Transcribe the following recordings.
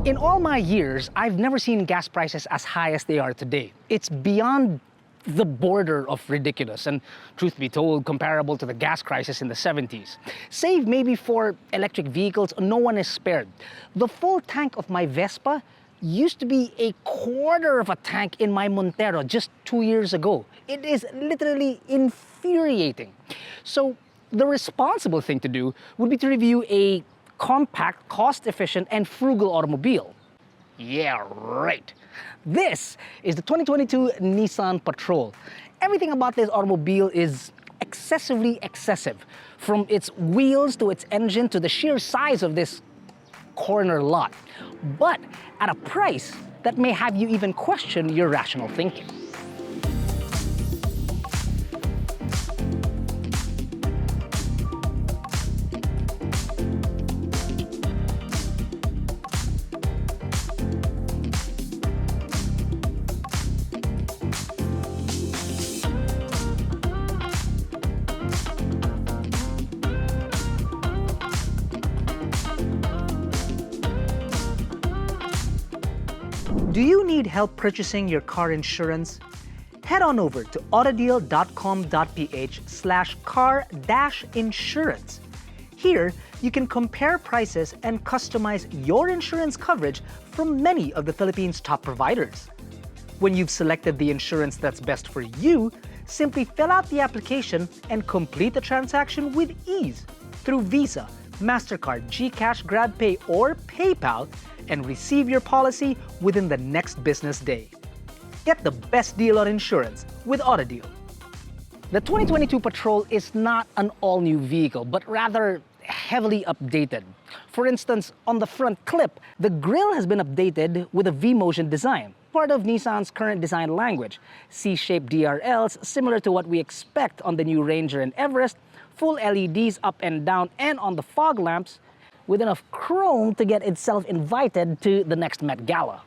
In all my years, I've never seen gas prices as high as they are today. It's beyond the border of ridiculous and, truth be told, comparable to the gas crisis in the 70s. Save maybe for electric vehicles, no one is spared. The full tank of my Vespa used to be a quarter of a tank in my Montero just 2 years ago. It is literally infuriating. So the responsible thing to do would be to review a compact, cost-efficient, and frugal automobile. Yeah, right. This is the 2022 Nissan Patrol. Everything about this automobile is excessively excessive, from its wheels to its engine to the sheer size of this corner lot, but at a price that may have you even question your rational thinking. Do you need help purchasing your car insurance? Head on over to AutoDeal.com.ph/car-insurance. Here, you can compare prices and customize your insurance coverage from many of the Philippines' top providers. When you've selected the insurance that's best for you, simply fill out the application and complete the transaction with ease through Visa, MasterCard, GCash, GrabPay, or PayPal, and receive your policy within the next business day. Get the best deal on insurance with AutoDeal. The 2022 Patrol is not an all-new vehicle, but rather heavily updated. For instance, on the front clip, the grille has been updated with a V-motion design, part of Nissan's current design language. C-shaped DRLs, similar to what we expect on the new Ranger and Everest, full LEDs up and down and on the fog lamps, with enough chrome to get itself invited to the next Met Gala.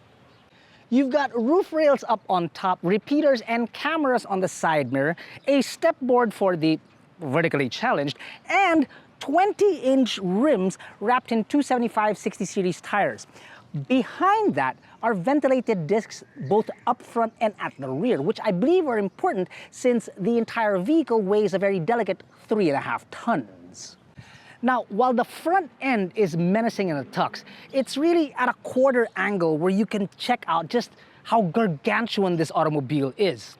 You've got roof rails up on top, repeaters and cameras on the side mirror, a step board for the vertically challenged, and 20-inch rims wrapped in 275/60 series tires. Behind that are ventilated discs both up front and at the rear, which I believe are important since the entire vehicle weighs a very delicate 3.5 tons. Now, while the front end is menacing in a tux, it's really at a quarter angle where you can check out just how gargantuan this automobile is.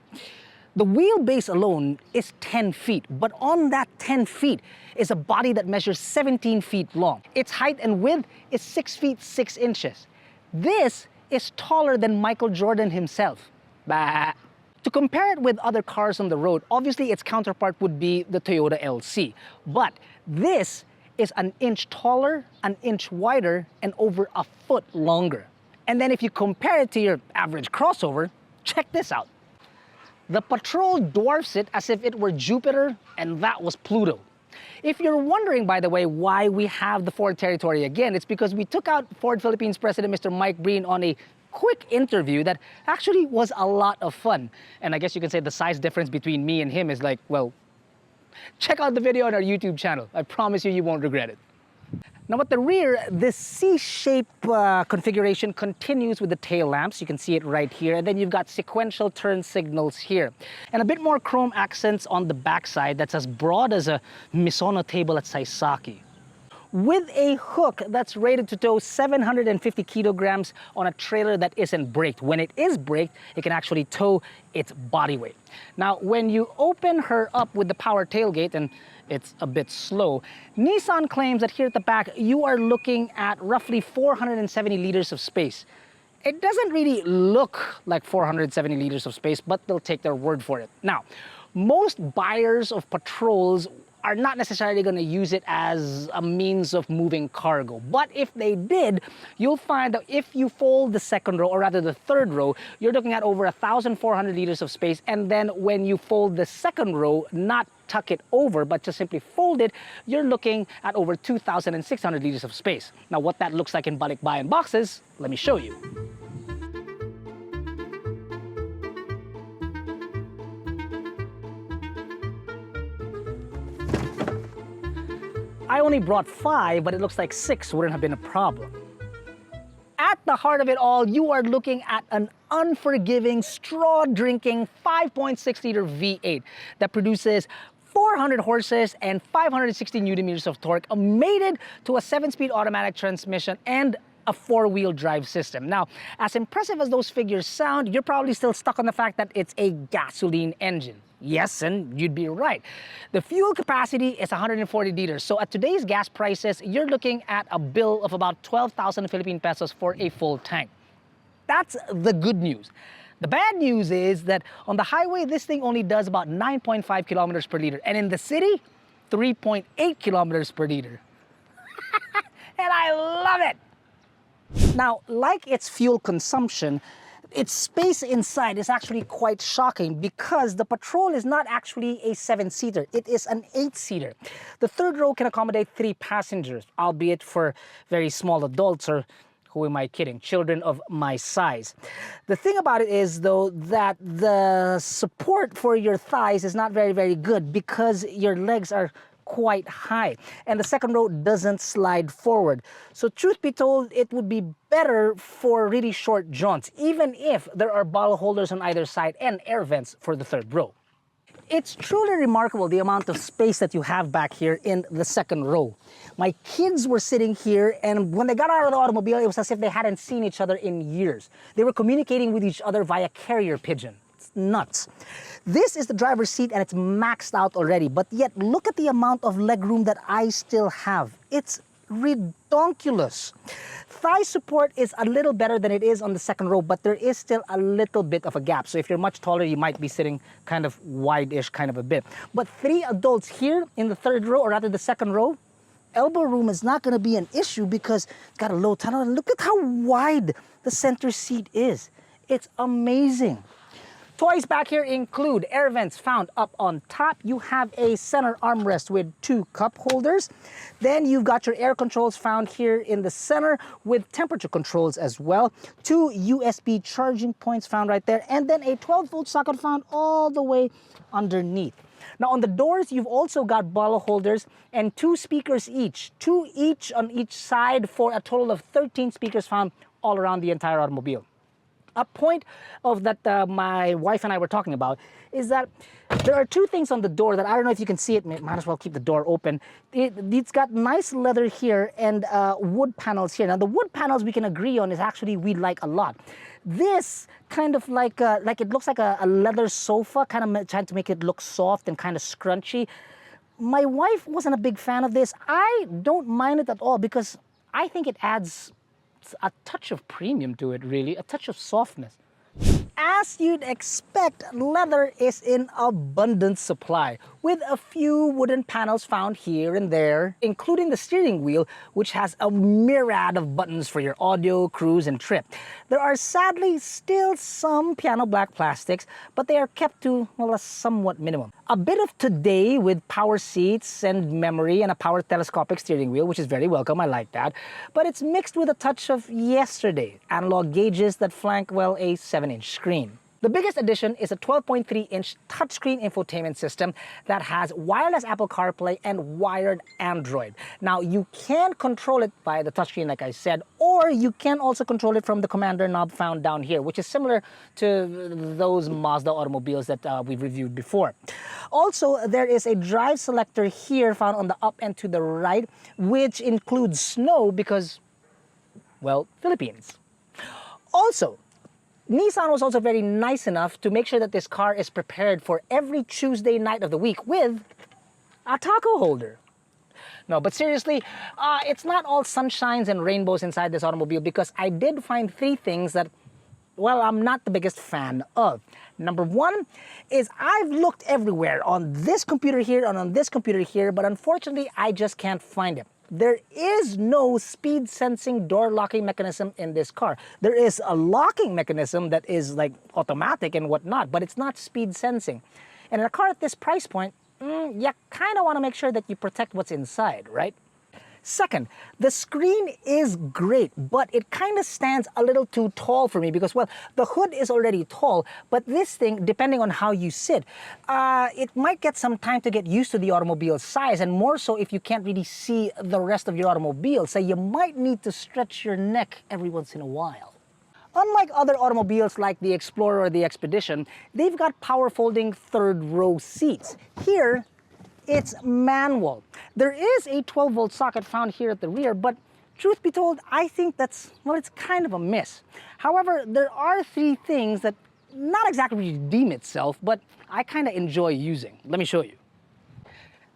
The wheelbase alone is 10 feet, but on that 10 feet is a body that measures 17 feet long. Its height and width is 6 feet 6 inches. This is taller than Michael Jordan himself. Bah. To compare it with other cars on the road, obviously its counterpart would be the Toyota LC, but this is an inch taller, an inch wider, and over a foot longer. And then if you compare it to your average crossover, check this out. The Patrol dwarfs it as if it were Jupiter and that was Pluto. If you're wondering, by the way, why we have the Ford territory again, it's because we took out Ford Philippines President Mr. Mike Breen on a quick interview that actually was a lot of fun. And I guess you can say the size difference between me and him is like, well, check out the video on our YouTube channel. I promise you, you won't regret it. Now at the rear, this C-shape configuration continues with the tail lamps. You can see it right here. And then you've got sequential turn signals here. And a bit more chrome accents on the backside that's as broad as a Misono table at Saisaki, with a hook that's rated to tow 750 kilograms on a trailer that isn't braked. When it is braked, it can actually tow its body weight. Now, when you open her up with the power tailgate, and it's a bit slow, Nissan claims that here at the back, you are looking at roughly 470 liters of space. It doesn't really look like 470 liters of space, but they'll take their word for it. Now, most buyers of Patrols are not necessarily going to use it as a means of moving cargo. But if they did, you'll find that if you fold the second row, or rather the third row, you're looking at over 1,400 liters of space. And then when you fold the second row, not tuck it over, but just simply fold it, you're looking at over 2,600 liters of space. Now, what that looks like in balikbayan boxes, let me show you. I only brought 5, but it looks like 6 wouldn't have been a problem. At the heart of it all, you are looking at an unforgiving, straw-drinking 5.6-liter V8 that produces 400 horses and 560 newton meters of torque, mated to a 7-speed automatic transmission and a 4-wheel drive system. Now, as impressive as those figures sound, you're probably still stuck on the fact that it's a gasoline engine. Yes, and you'd be right. The fuel capacity is 140 liters, so at today's gas prices, you're looking at a bill of about 12,000 Philippine pesos for a full tank. That's the good news. The bad news is that on the highway, this thing only does about 9.5 kilometers per liter, and in the city, 3.8 kilometers per liter. And I love it! Now, like its fuel consumption, its space inside is actually quite shocking because the Patrol is not actually a 7-seater, it is an 8-seater. The third row can accommodate 3 passengers, albeit for very small adults, or who am I kidding, children of my size. The thing about it is, though, that the support for your thighs is not very good because your legs are quite high, and the second row doesn't slide forward. So truth be told, it would be better for really short jaunts, even if there are bottle holders on either side and air vents for the third row. It's truly remarkable the amount of space that you have back here in the second row. My kids were sitting here, and when they got out of the automobile, it was as if they hadn't seen each other in years. They were communicating with each other via carrier pigeon. It's nuts. This is the driver's seat and it's maxed out already, but yet look at the amount of legroom that I still have. It's redonkulous. Thigh support is a little better than it is on the second row, but there is still a little bit of a gap. So if you're much taller, you might be sitting kind of wide-ish kind of a bit. But 3 adults here in the third row, or rather the second row, elbow room is not going to be an issue because it's got a low tunnel. Look at how wide the center seat is. It's amazing. Toys back here include air vents found up on top. You have a center armrest with 2 cup holders. Then you've got your air controls found here in the center with temperature controls as well. 2 USB charging points found right there. And then a 12-volt socket found all the way underneath. Now on the doors, you've also got bottle holders and 2 speakers each. 2 each on each side for a total of 13 speakers found all around the entire automobile. A point of that my wife and I were talking about is that there are 2 things on the door that I don't know if you can see it. Might as well keep the door open. It's got nice leather here and wood panels here. Now the wood panels we can agree on is actually we like a lot. This kind of like it looks like a leather sofa, kind of trying to make it look soft and kind of scrunchy. My wife wasn't a big fan of this. I don't mind it at all because I think it adds a touch of premium to it, really, a touch of softness. As you'd expect, leather is in abundant supply, with a few wooden panels found here and there, including the steering wheel, which has a myriad of buttons for your audio, cruise, and trip. There are sadly still some piano black plastics, but they are kept to, well, a somewhat minimum. A bit of today with power seats and memory and a power telescopic steering wheel, which is very welcome, I like that. But it's mixed with a touch of yesterday. Analog gauges that flank, well, a 7-inch screen. The biggest addition is a 12.3-inch touchscreen infotainment system that has wireless Apple CarPlay and wired Android. Now, you can control it via the touchscreen, like I said, or you can also control it from the commander knob found down here, which is similar to those Mazda automobiles that we've reviewed before. Also, there is a drive selector here found on the up and to the right, which includes snow because, well, Philippines. Also, Nissan was also very nice enough to make sure that this car is prepared for every Tuesday night of the week with a taco holder. No, but seriously, it's not all sunshines and rainbows inside this automobile because I did find 3 things that, well, I'm not the biggest fan of. Number 1 is I've looked everywhere on this computer here and on this computer here, but unfortunately, I just can't find it. There is no speed sensing door locking mechanism in this car. There is a locking mechanism that is like automatic and whatnot, but it's not speed sensing. And in a car at this price point, you kind of want to make sure that you protect what's inside, right? Second, the screen is great, but it kind of stands a little too tall for me because, well, the hood is already tall, but this thing, depending on how you sit, it might get some time to get used to the automobile size, and more so if you can't really see the rest of your automobile, so you might need to stretch your neck every once in a while. Unlike other automobiles like the Explorer or the Expedition, they've got power folding third row seats. Here, it's manual. There is a 12-volt socket found here at the rear, but truth be told, I think that's, well, it's kind of a miss. However, there are three things that not exactly redeem itself, but I kind of enjoy using. Let me show you.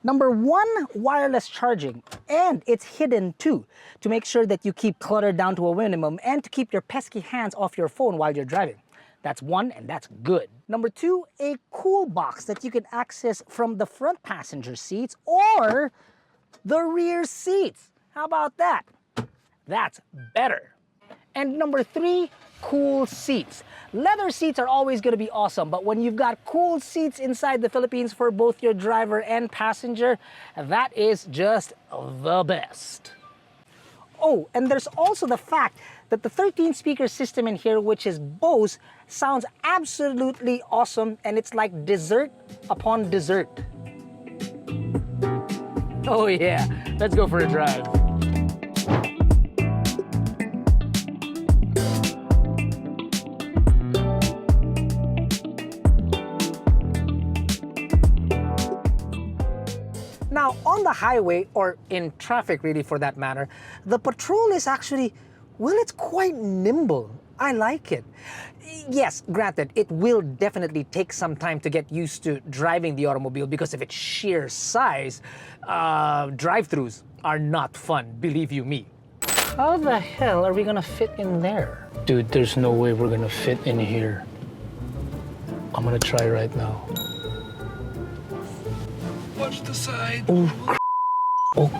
Number one, wireless charging, and it's hidden too, to make sure that you keep clutter down to a minimum and to keep your pesky hands off your phone while you're driving. That's one, and that's good. Number two, a cool box that you can access from the front passenger seats or the rear seats. How about that? That's better. And number three, cool seats. Leather seats are always going to be awesome, but when you've got cool seats inside the Philippines for both your driver and passenger, that is just the best. Oh, and there's also the fact that the 13-speaker system in here, which is Bose, sounds absolutely awesome, and it's like dessert upon dessert. Oh yeah, let's go for a drive. Now, on the highway, or in traffic really for that matter, the Patrol is actually, well, it's quite nimble. I like it. Yes, granted, it will definitely take some time to get used to driving the automobile because of its sheer size. Drive-thrus are not fun, believe you me. How the hell are we gonna fit in there? Dude, there's no way we're gonna fit in here. I'm gonna try right now. Watch the side. Oh, oh.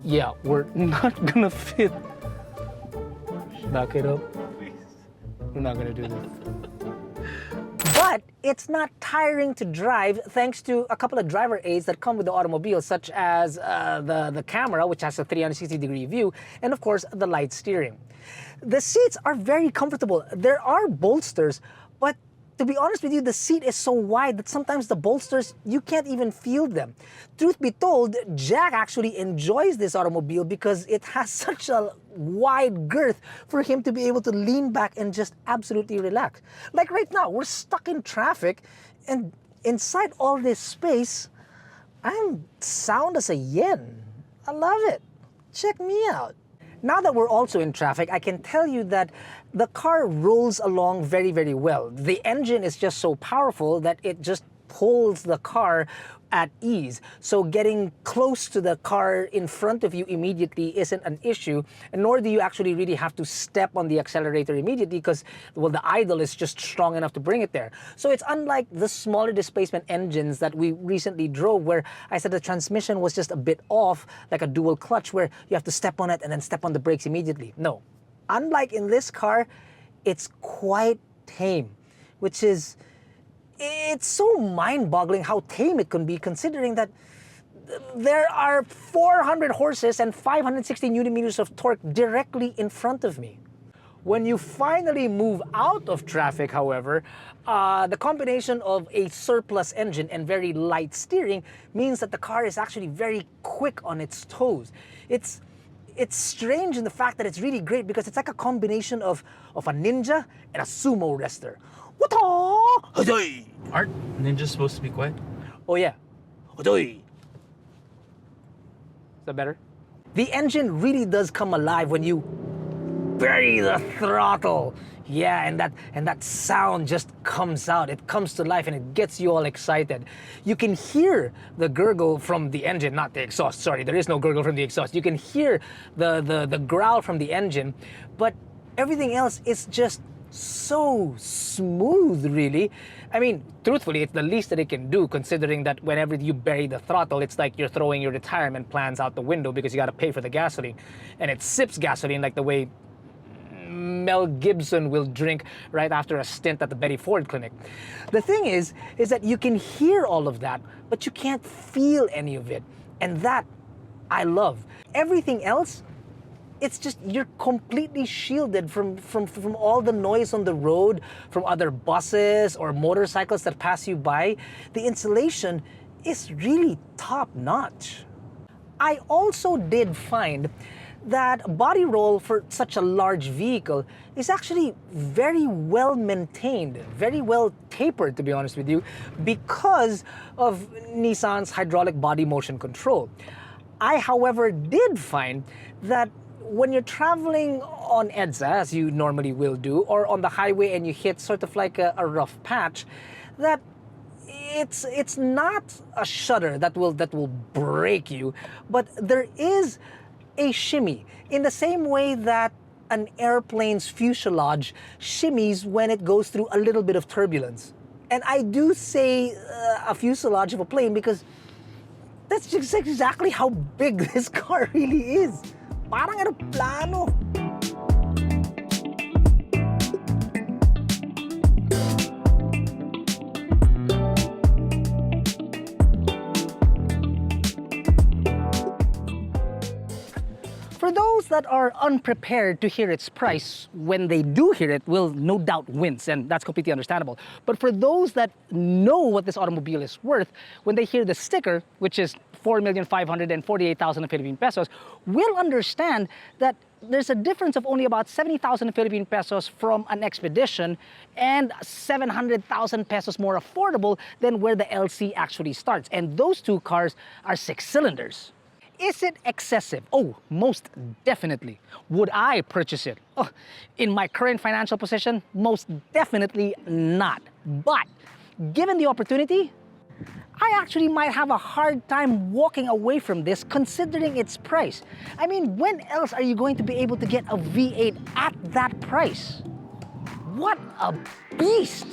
Yeah, we're not gonna fit. Back it up. We're not gonna do this. But it's not tiring to drive thanks to a couple of driver aids that come with the automobile, such as the camera, which has a 360-degree view, and of course, the light steering. The seats are very comfortable. There are bolsters, but to be honest with you, the seat is so wide that sometimes the bolsters, you can't even feel them. Truth be told, Jack actually enjoys this automobile because it has such a wide girth for him to be able to lean back and just absolutely relax. Like right now, we're stuck in traffic, and inside all this space, I'm sound as a yen. I love it. Check me out. Now that we're also in traffic, I can tell you that the car rolls along very, very well. The engine is just so powerful that it just pulls the car at ease. So getting close to the car in front of you immediately isn't an issue, nor do you actually really have to step on the accelerator immediately because, well, the idle is just strong enough to bring it there. So it's unlike the smaller displacement engines that we recently drove where I said the transmission was just a bit off, like a dual clutch where you have to step on it and then step on the brakes immediately. No. Unlike in this car, it's quite tame, which is, it's so mind-boggling how tame it can be considering that there are 400 horses and 560 newton-meters of torque directly in front of me. When you finally move out of traffic, however, the combination of a surplus engine and very light steering means that the car is actually very quick on its toes. It's strange in the fact that it's really great because it's like a combination of a ninja and a sumo wrestler. Aren't ninjas supposed to be quiet? Oh yeah. Is that better? The engine really does come alive when you bury the throttle. Yeah, and that sound just comes out. It comes to life and it gets you all excited. You can hear the gurgle from the engine, not the exhaust. Sorry, there is no gurgle from the exhaust. You can hear the growl from the engine, but everything else is just so smooth, really. I mean, truthfully, it's the least that it can do, considering that whenever you bury the throttle, it's like you're throwing your retirement plans out the window because you got to pay for the gasoline. And it sips gasoline like the way Mel Gibson will drink right after a stint at the Betty Ford Clinic. The thing is that you can hear all of that, but you can't feel any of it. And that I love. Everything else, it's just you're completely shielded from all the noise on the road, from other buses or motorcycles that pass you by. The insulation is really top-notch. I also did find that body roll for such a large vehicle is actually very well maintained, very well tapered, to be honest with you, because of Nissan's hydraulic body motion control. I, however, did find that when you're traveling on EDSA, as you normally will do, or on the highway and you hit sort of like a rough patch, that it's not a shudder that will break you, but there is a shimmy in the same way that an airplane's fuselage shimmies when it goes through a little bit of turbulence. And I do say a fuselage of a plane because that's just exactly how big this car really is. Parang aeroplano. For those that are unprepared to hear its price, when they do hear it, will no doubt wince, and that's completely understandable. But for those that know what this automobile is worth, when they hear the sticker, which is 4,548,000 Philippine pesos, will understand that there's a difference of only about 70,000 Philippine pesos from an Expedition and 700,000 pesos more affordable than where the LC actually starts. And those two cars are 6 cylinders. Is it excessive? Oh, most definitely. Would I purchase it? Oh, in my current financial position, most definitely not. But given the opportunity, I actually might have a hard time walking away from this considering its price. I mean, when else are you going to be able to get a V8 at that price? What a beast!